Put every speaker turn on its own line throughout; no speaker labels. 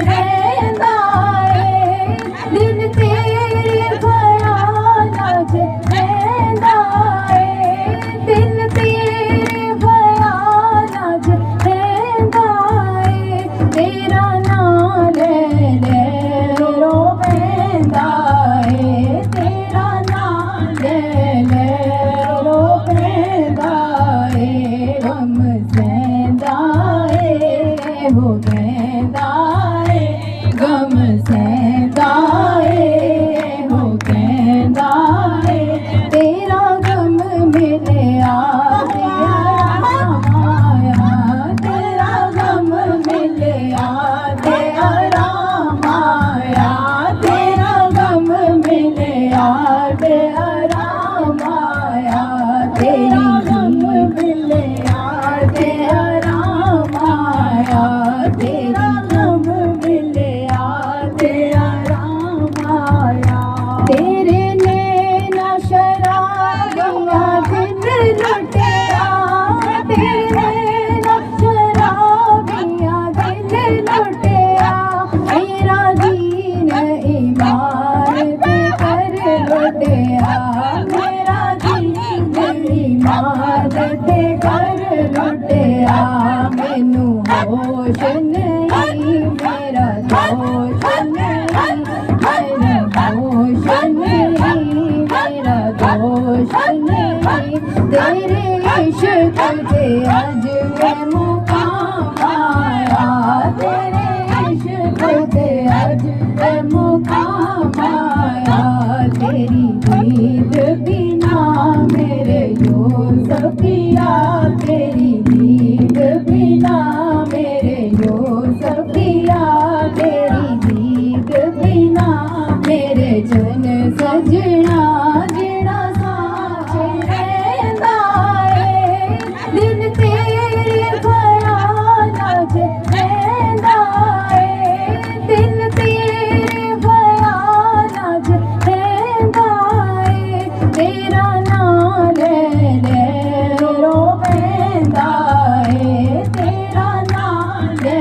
रहंदा है दिल तेरे ख्यालां च रहंदा है दिल तेरे ख्यालां च रहंदा है तेरा नाम ले ले रोवेंदा है तेरा नाम ले ले रोवेंदा है गम सहंदा है हो कहंदा है गम सहंदा है हो कहंदा है तेरा गम मिलिया आया तेरा गम मिलिया ते आराम आया तेरा गम मिलिया ते आराम आया तेरी गम मिलिया ते आराम आया तेरा गम मिलिया ते आराम आया तेरे नैना शराबियां दिल लुटिया तेरे नैना शराबियां दिल लुटिया मेरा दीन ईमान पे कर लुटिया मेरा दीन ईमान पे कर लुटिया मैनू होश नहीं मेरा दोष नहीं मेरा होश नहीं मेरा दोष नहीं तेरे इश्क से अज मैं मुकाम आया तेरे इश्क से अज मैं मुकाम आया तेरी दीद बिना मेरे यूसुफिया तेरी दीद बिना मेरे यूसुफिया तेरी दीद बिना मेरे जन सजना जेड़ा साथ रहंदा है दिल तेरे ख्यालां च रहंदा है दिल तेरे ख्यालां च रहंदा है तेरा नाम ले ले रोवेंदा है तेरा नाम ले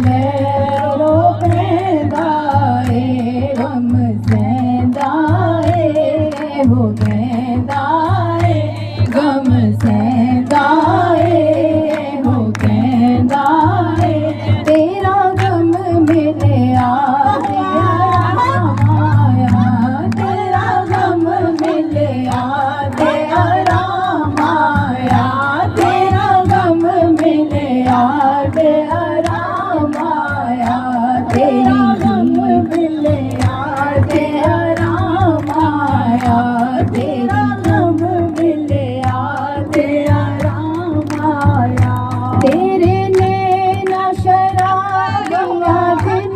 ले रोवेंदा है गम सहंदा है हो कहंदा है गम सहंदा है हो कहंदा है तेरा गम मिलिया ते आराम आया तेरा गम मिलिया ते आराम आया तेरा गम मिलिया ते आराम आया तेरी गम मिलिया ते आराम आया तेरा गम मिलिया ते आराम आया तेरे नैना शराबियां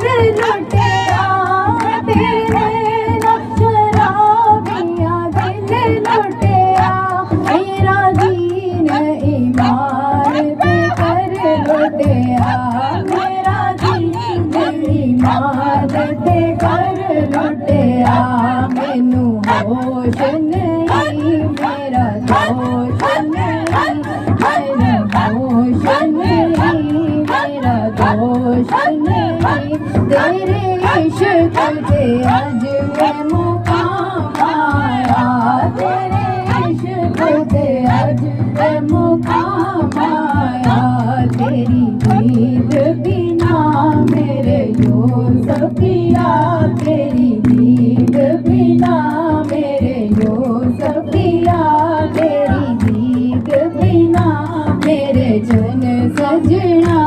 दिल लुटिया तेरे नैना शराबियां दिल लुटिया मेरा दीन ईमान पे कर लुटिया मेरा दीन ईमान पे कर लुटिया मैनू होश नहीं मेरा दोष नहीं मेरा होश नहीं मेरा दोष नहीं तेरे इश्क से अज मैं मुकाम आया तेरे इश्क से अज मैं मुकाम आया तेरी दीद बिना मेरे यूसुफिया तेरी दीद बिना मेरे यूसुफिया तेरी दीद बिना मेरे जन सजना